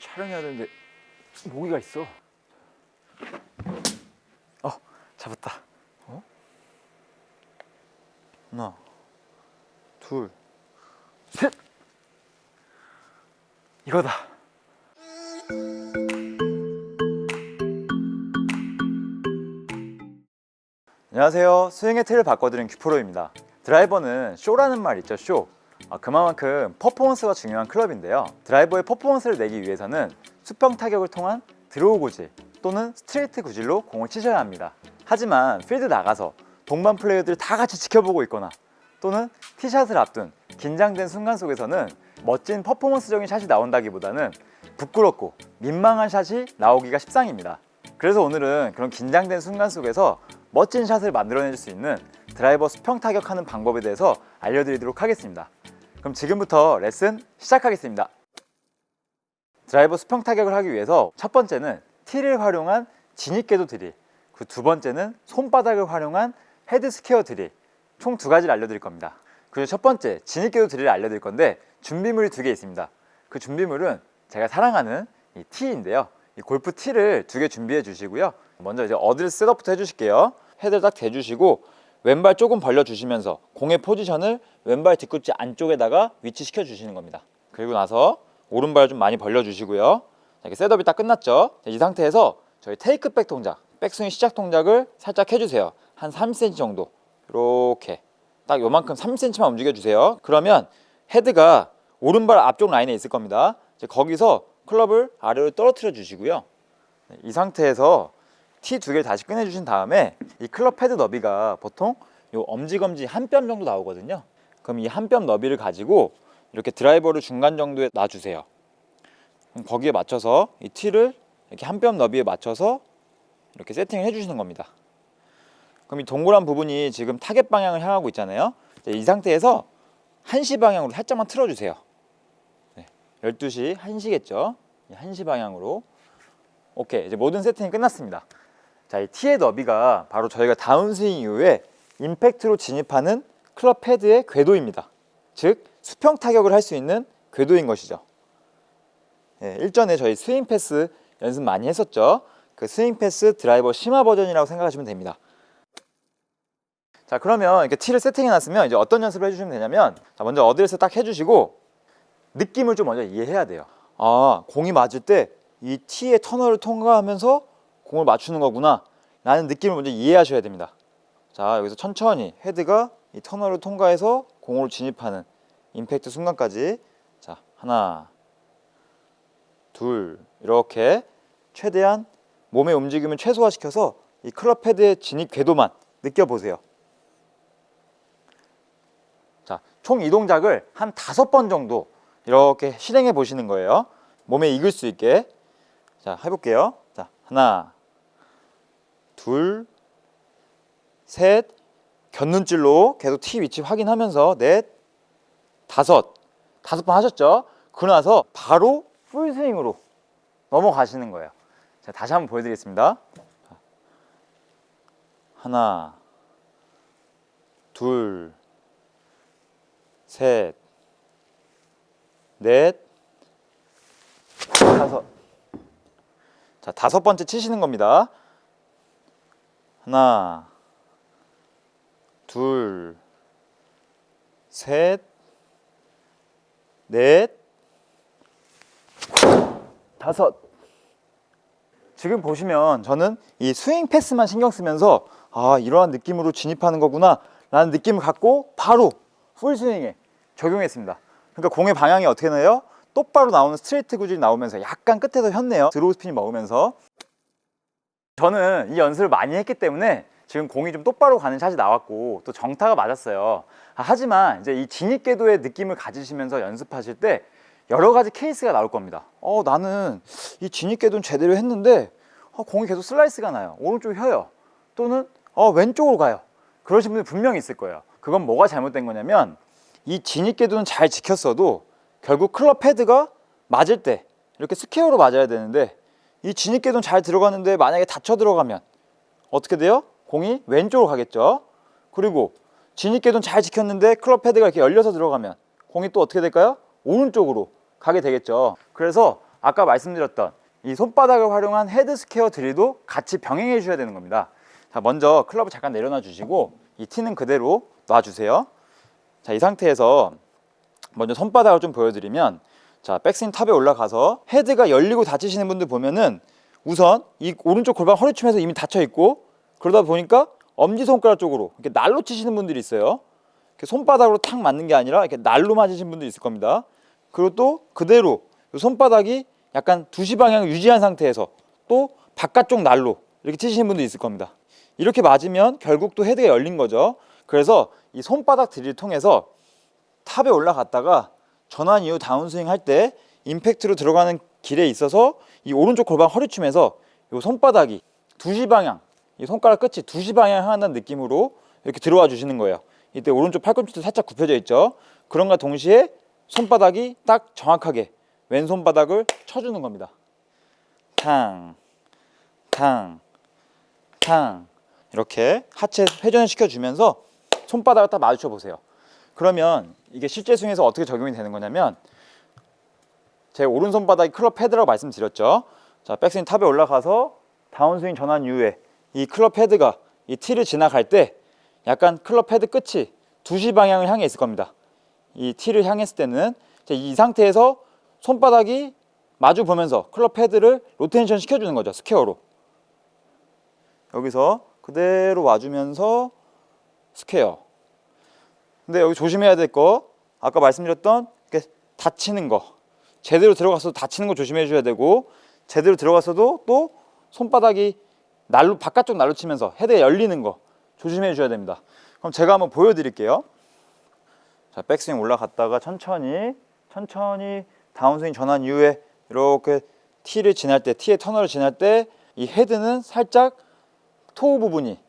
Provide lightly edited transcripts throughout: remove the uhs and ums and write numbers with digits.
촬영해야 되는데 모기가 있어. 잡았다. 하나, 둘, 셋. 이거다. 안녕하세요. 스윙의 틀을 바꿔드린 큐프로입니다. 드라이버는 쇼라는 말 있죠, 쇼. 그만큼 퍼포먼스가 중요한 클럽인데요. 드라이버의 퍼포먼스를 내기 위해서는 수평 타격을 통한 드로우 구질 또는 스트레이트 구질로 공을 치셔야 합니다. 하지만 필드 나가서 동반 플레이어들 다 같이 지켜보고 있거나 또는 티샷을 앞둔 긴장된 순간 속에서는 멋진 퍼포먼스적인 샷이 나온다기보다는 부끄럽고 민망한 샷이 나오기가 십상입니다. 그래서 오늘은 그런 긴장된 순간 속에서 멋진 샷을 만들어낼 수 있는 드라이버 수평 타격하는 방법에 대해서 알려드리도록 하겠습니다. 그럼 지금부터 레슨 시작하겠습니다. 드라이버 수평 타격을 하기 위해서 첫 번째는 티를 활용한 진입궤도 드릴, 그 두 번째는 손바닥을 활용한 헤드 스퀘어 드릴, 총 두 가지를 알려드릴 겁니다. 그리고 첫 번째 진입궤도 드릴을 알려드릴 건데 준비물이 두 개 있습니다. 그 준비물은 제가 사랑하는 이 티인데요. 이 골프 티를 두 개 준비해 주시고요. 먼저 이제 어드레스 셋업부터 해주실게요. 헤드를 딱 대주시고 왼발 조금 벌려주시면서 공의 포지션을 왼발 뒤꿈치 안쪽에다가 위치시켜 주시는 겁니다. 그리고 나서 오른발 좀 많이 벌려주시고요. 이렇게 셋업이 딱 끝났죠. 이 상태에서 저희 테이크백 동작, 백스윙 시작 동작을 살짝 해주세요. 한 3cm 정도. 이렇게 딱 요만큼 3cm만 움직여주세요. 그러면 헤드가 오른발 앞쪽 라인에 있을 겁니다. 이제 거기서 클럽을 아래로 떨어뜨려 주시고요. 이 상태에서 티 두 개를 다시 꺼내주신 다음에 이 클럽 헤드 너비가 보통 요 엄지검지 한 뼘 정도 나오거든요. 그럼 이 한 뼘 너비를 가지고 이렇게 드라이버를 중간 정도에 놔주세요. 그럼 거기에 맞춰서 이 티를 이렇게 한 뼘 너비에 맞춰서 이렇게 세팅을 해주시는 겁니다. 그럼 이 동그란 부분이 지금 타겟 방향을 향하고 있잖아요. 이 상태에서 1시 방향으로 살짝만 틀어주세요. 12시 1시겠죠. 1시 방향으로. 오케이, 이제 모든 세팅이 끝났습니다. 자, 이 티의 너비가 바로 저희가 다운스윙 이후에 임팩트로 진입하는 클럽 헤드의 궤도입니다. 즉 수평 타격을 할 수 있는 궤도인 것이죠. 일전에 저희 스윙 패스 연습 많이 했었죠. 그 스윙 패스 드라이버 심화 버전이라고 생각하시면 됩니다. 자, 그러면 이렇게 티를 세팅해 놨으면 이제 어떤 연습을 해주시면 되냐면, 자, 먼저 어드레스 딱 해주시고 느낌을 좀 먼저 이해해야 돼요. 공이 맞을 때 이 티의 터널을 통과하면서 공을 맞추는 거구나 라는 느낌을 먼저 이해하셔야 됩니다. 자, 여기서 천천히 헤드가 이 터널을 통과해서 공으로 진입하는 임팩트 순간까지, 자, 하나, 둘, 이렇게 최대한 몸의 움직임을 최소화시켜서 이 클럽 헤드의 진입 궤도만 느껴보세요. 자, 총 이 동작을 한 5번 정도 이렇게 실행해 보시는 거예요. 몸에 익을 수 있게. 자, 해볼게요. 자, 하나, 둘, 셋, 곁눈질로 계속 티 위치 확인하면서 넷, 다섯 번 하셨죠? 그러고 나서 바로 풀스윙으로 넘어가시는 거예요. 자, 다시 한번 보여드리겠습니다. 하나, 둘, 셋, 넷, 다섯. 자, 5번째 치시는 겁니다. 하나, 둘, 셋, 넷, 다섯. 지금 보시면 저는 이 스윙 패스만 신경 쓰면서 이러한 느낌으로 진입하는 거구나 라는 느낌을 갖고 바로 풀스윙에 적용했습니다. 그러니까 공의 방향이 어떻게 나요? 똑바로 나오는 스트레이트 구질이 나오면서 약간 끝에서 혔네요. 드로우 스핀이 먹으면서. 저는 이 연습을 많이 했기 때문에 지금 공이 좀 똑바로 가는 샷이 나왔고 또 정타가 맞았어요. 하지만 이제 이 진입궤도의 느낌을 가지시면서 연습하실 때 여러 가지 케이스가 나올 겁니다. 나는 이 진입궤도는 제대로 했는데 공이 계속 슬라이스가 나요. 오른쪽이 혀요. 또는 왼쪽으로 가요. 그러신 분들 분명히 있을 거예요. 그건 뭐가 잘못된 거냐면 이 진입궤도는 잘 지켰어도 결국 클럽 헤드가 맞을 때 이렇게 스퀘어로 맞아야 되는데 이 진입궤도는 잘 들어가는데 만약에 닫혀 들어가면 어떻게 돼요? 공이 왼쪽으로 가겠죠. 그리고 진입궤도는 잘 지켰는데 클럽 헤드가 이렇게 열려서 들어가면 공이 또 어떻게 될까요? 오른쪽으로 가게 되겠죠. 그래서 아까 말씀드렸던 이 손바닥을 활용한 헤드 스퀘어 드릴도 같이 병행해 주셔야 되는 겁니다. 자, 먼저 클럽을 잠깐 내려놔 주시고 이 티는 그대로 놔주세요. 자, 이 상태에서 먼저 손바닥을 좀 보여드리면, 자, 백스윙 탑에 올라가서 헤드가 열리고 닫히시는 분들 보면은 우선 이 오른쪽 골반 허리춤에서 이미 닫혀 있고, 그러다 보니까 엄지손가락 쪽으로 이렇게 날로 치시는 분들이 있어요. 이렇게 손바닥으로 탁 맞는 게 아니라 이렇게 날로 맞으신 분들이 있을 겁니다. 그리고 또 그대로 손바닥이 약간 2시 방향을 유지한 상태에서 또 바깥쪽 날로 이렇게 치시는 분도 있을 겁니다. 이렇게 맞으면 결국 또 헤드가 열린 거죠. 그래서 이 손바닥 드릴을 통해서 탑에 올라갔다가 전환 이후 다운스윙 할 때 임팩트로 들어가는 길에 있어서 이 오른쪽 골반 허리춤에서 이 손바닥이 2시 방향, 이 손가락 끝이 2시 방향 향한다는 느낌으로 이렇게 들어와 주시는 거예요. 이때 오른쪽 팔꿈치도 살짝 굽혀져 있죠. 그런가 동시에 손바닥이 딱 정확하게 왼손바닥을 쳐주는 겁니다. 탕, 탕, 탕. 이렇게 하체 회전을 시켜주면서 손바닥을 딱 마주쳐 보세요. 그러면 이게 실제 스윙에서 어떻게 적용이 되는 거냐면, 제 오른손바닥이 클럽 헤드라고 말씀드렸죠. 자, 백스윙 탑에 올라가서 다운스윙 전환 이후에 이 클럽 헤드가 이 티를 지나갈 때 약간 클럽 헤드 끝이 2시 방향을 향해 있을 겁니다. 이 티를 향했을 때는 이 상태에서 손바닥이 마주 보면서 클럽 헤드를 로테이션 시켜주는 거죠. 스퀘어로. 여기서 그대로 와주면서 스퀘어. 근데 여기 조심해야 될 거, 아까 말씀드렸던 이렇게 다치는 거, 제대로 들어갔어도 다치는 거 조심해 주셔야 되고, 제대로 들어갔어도 또 손바닥이 날로 바깥쪽 날로 치면서 헤드가 열리는 거 조심해 주셔야 됩니다. 그럼 제가 한번 보여드릴게요. 자, 백스윙 올라갔다가 천천히 다운스윙 전환 이후에 이렇게 티를 지날 때, 티의 터널을 지날 때 이 헤드는 살짝 토우 부분이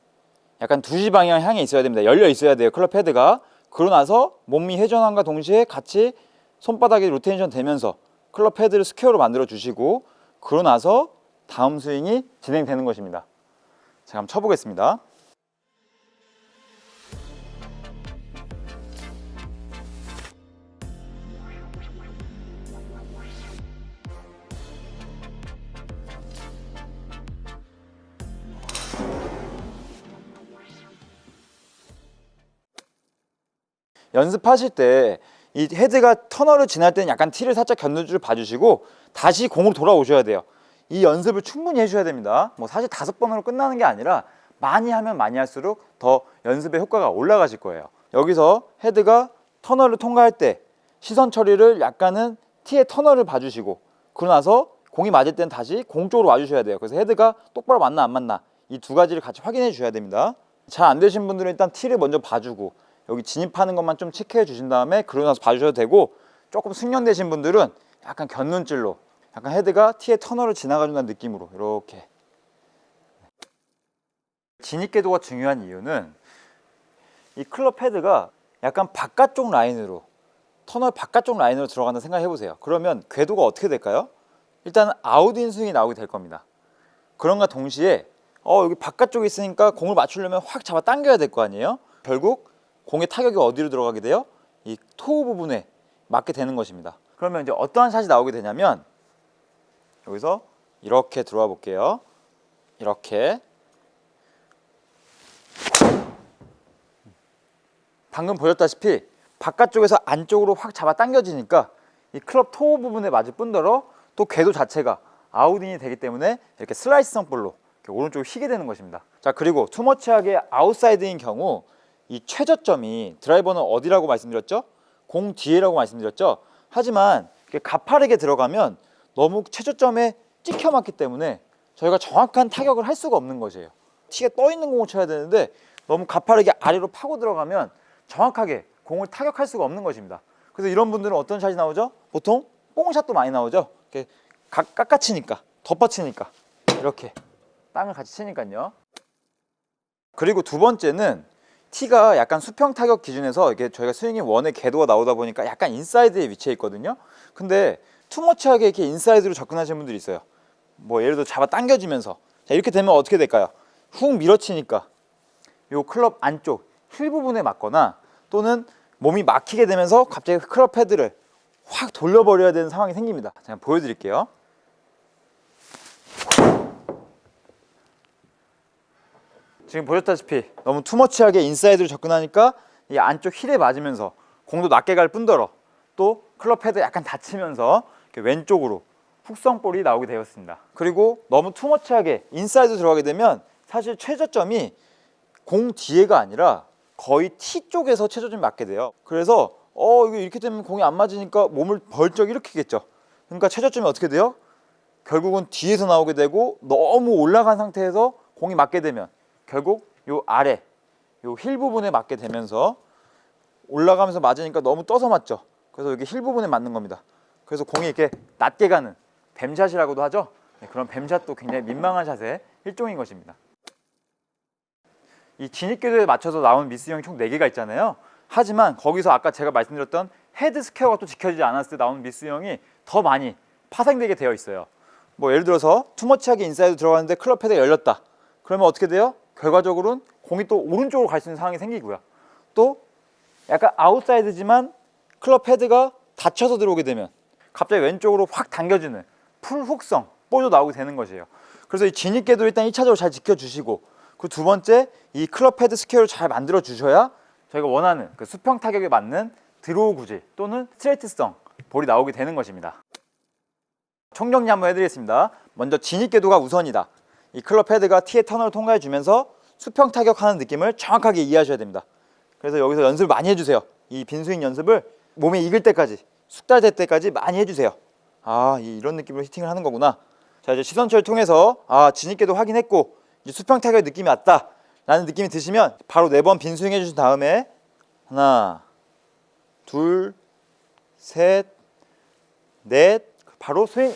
약간 2시 방향 향해 있어야 됩니다. 열려 있어야 돼요, 클럽 헤드가. 그러고 나서 몸이 회전함과 동시에 같이 손바닥이 로테이션 되면서 클럽 헤드를 스퀘어로 만들어 주시고, 그러고 나서 다음 스윙이 진행되는 것입니다. 제가 한번 쳐보겠습니다. 연습하실 때 이 헤드가 터널을 지날 때는 약간 티를 살짝 견눈줄 봐주시고 다시 공으로 돌아오셔야 돼요. 이 연습을 충분히 해줘야 됩니다. 뭐 사실 5번으로 끝나는 게 아니라 많이 하면 많이 할수록 더 연습의 효과가 올라가실 거예요. 여기서 헤드가 터널을 통과할 때 시선 처리를 약간은 티의 터널을 봐주시고, 그러고 나서 공이 맞을 때는 다시 공 쪽으로 와주셔야 돼요. 그래서 헤드가 똑바로 맞나 안 맞나 이 두 가지를 같이 확인해 주셔야 됩니다. 잘 안 되신 분들은 일단 티를 먼저 봐주고 여기 진입하는 것만 좀 체크해 주신 다음에 그러고 나서 봐주셔도 되고, 조금 숙련되신 분들은 약간 곁눈질로 약간 헤드가 티의 터널을 지나가준다는 느낌으로 이렇게. 진입 궤도가 중요한 이유는 이 클럽 헤드가 약간 바깥쪽 라인으로, 터널 바깥쪽 라인으로 들어간다 생각해 보세요. 그러면 궤도가 어떻게 될까요? 일단 아웃인 스윙이 나오게 될 겁니다. 그런가 동시에 여기 바깥쪽에 있으니까 공을 맞추려면 확 잡아 당겨야 될 거 아니에요? 결국 공의 타격이 어디로 들어가게 돼요? 이 토우 부분에 맞게 되는 것입니다. 그러면 이제 어떠한 샷이 나오게 되냐면, 여기서 이렇게 들어와 볼게요. 이렇게. 방금 보셨다시피 바깥쪽에서 안쪽으로 확 잡아 당겨지니까 이 클럽 토우 부분에 맞을 뿐더러 또 궤도 자체가 아웃인이 되기 때문에 이렇게 슬라이스성 볼로 이렇게 오른쪽으로 휘게 되는 것입니다. 자, 그리고 투머치하게 아웃사이드인 경우 이 최저점이, 드라이버는 어디라고 말씀드렸죠? 공 뒤에라고 말씀드렸죠? 하지만 가파르게 들어가면 너무 최저점에 찍혀 맞기 때문에 저희가 정확한 타격을 할 수가 없는 것이에요. 티가 떠 있는 공을 쳐야 되는데 너무 가파르게 아래로 파고 들어가면 정확하게 공을 타격할 수가 없는 것입니다. 그래서 이런 분들은 어떤 샷이 나오죠? 보통 뽕샷도 많이 나오죠. 이렇게 깎아치니까, 덮어치니까 이렇게 땅을 같이 치니까요. 그리고 두 번째는 티가 약간 수평 타격 기준에서 이게 저희가 스윙이 원의 궤도가 나오다 보니까 약간 인사이드에 위치해 있거든요. 근데 투머치하게 이렇게 인사이드로 접근하시는 분들이 있어요. 뭐 예를 들어 잡아 당겨지면서, 자, 이렇게 되면 어떻게 될까요? 훅 밀어치니까 요 클럽 안쪽 힐 부분에 맞거나, 또는 몸이 막히게 되면서 갑자기 클럽 헤드를 확 돌려버려야 되는 상황이 생깁니다. 제가 보여드릴게요. 지금 보셨다시피 너무 투머치하게 인사이드로 접근하니까 이 안쪽 힐에 맞으면서 공도 낮게 갈 뿐더러 또 클럽 헤드 약간 다치면서 이렇게 왼쪽으로 훅성볼이 나오게 되었습니다. 그리고 너무 투머치하게 인사이드 들어가게 되면 사실 최저점이 공 뒤에가 아니라 거의 티 쪽에서 최저점이 맞게 돼요. 그래서 이거 이렇게 되면 공이 안 맞으니까 몸을 벌쩍 일으키겠죠. 그러니까 최저점이 어떻게 돼요? 결국은 뒤에서 나오게 되고 너무 올라간 상태에서 공이 맞게 되면 결국 요 아래 요 힐 부분에 맞게 되면서 올라가면서 맞으니까 너무 떠서 맞죠. 그래서 여기 힐 부분에 맞는 겁니다. 그래서 공이 이렇게 낮게 가는 뱀샷이라고도 하죠. 그런 뱀샷도 굉장히 민망한 샷의 일종인 것입니다. 이 진입궤도에 맞춰서 나오는 미스형이 총 4개가 있잖아요. 하지만 거기서 아까 제가 말씀드렸던 헤드 스퀘어가 또 지켜지지 않았을 때 나오는 미스형이 더 많이 파생되게 되어 있어요. 뭐 예를 들어서 투머치하게 인사이드 들어가는데 클럽 헤드가 열렸다. 그러면 어떻게 돼요? 결과적으로는 공이 또 오른쪽으로 갈 수 있는 상황이 생기고요. 또 약간 아웃사이드지만 클럽 헤드가 닫혀서 들어오게 되면 갑자기 왼쪽으로 확 당겨지는 풀훅성 볼도 나오게 되는 것이에요. 그래서 이 진입궤도 일단 1차적으로 잘 지켜주시고 그 두 번째 이 클럽 헤드 스퀘어를 잘 만들어 주셔야 저희가 원하는 그 수평 타격에 맞는 드로우 구질 또는 스트레이트성 볼이 나오게 되는 것입니다. 총정리 한번 해드리겠습니다. 먼저 진입궤도가 우선이다. 이 클럽 헤드가 티의 터널을 통과해 주면서 수평 타격하는 느낌을 정확하게 이해하셔야 됩니다. 그래서 여기서 연습을 많이 해주세요. 이 빈스윙 연습을 몸에 익을 때까지 숙달될 때까지 많이 해주세요. 이런 느낌으로 히팅을 하는 거구나. 자, 이제 시선처를 통해서 진입궤도 확인했고 이제 수평 타격의 느낌이 왔다 라는 느낌이 드시면 바로 4번 빈스윙 해주신 다음에 하나, 둘, 셋, 넷, 바로 스윙.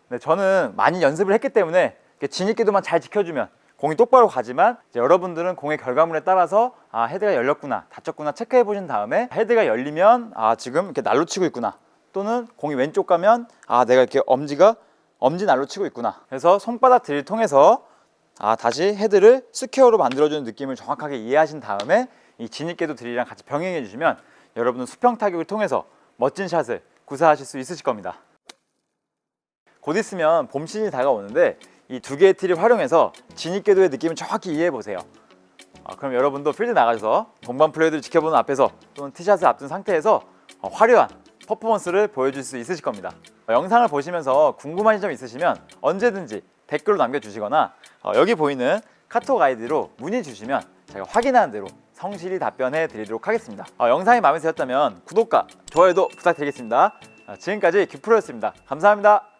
네, 저는 많이 연습을 했기 때문에 진입궤도만 잘 지켜주면 공이 똑바로 가지만 이제 여러분들은 공의 결과물에 따라서 헤드가 열렸구나 닫혔구나 체크해 보신 다음에 헤드가 열리면 지금 이렇게 날로 치고 있구나 또는 공이 왼쪽 가면 내가 이렇게 엄지 날로 치고 있구나. 그래서 손바닥 드릴 통해서 다시 헤드를 스퀘어로 만들어주는 느낌을 정확하게 이해하신 다음에 이 진입궤도 드릴이랑 같이 병행해 주시면 여러분은 수평 타격을 통해서 멋진 샷을 구사하실 수 있으실 겁니다. 곧 있으면 봄 시즌이 다가오는데 이 2개의 티를 활용해서 진입궤도의 느낌을 정확히 이해해 보세요. 그럼 여러분도 필드 나가셔서 동반 플레이들을 지켜보는 앞에서 또는 티샷을 앞둔 상태에서 화려한 퍼포먼스를 보여줄 수 있으실 겁니다. 영상을 보시면서 궁금하신 점 있으시면 언제든지 댓글로 남겨주시거나 여기 보이는 카톡 아이디로 문의 주시면 제가 확인하는 대로 성실히 답변해 드리도록 하겠습니다. 영상이 마음에 드셨다면 구독과 좋아요도 부탁드리겠습니다. 지금까지 큐프로였습니다. 감사합니다.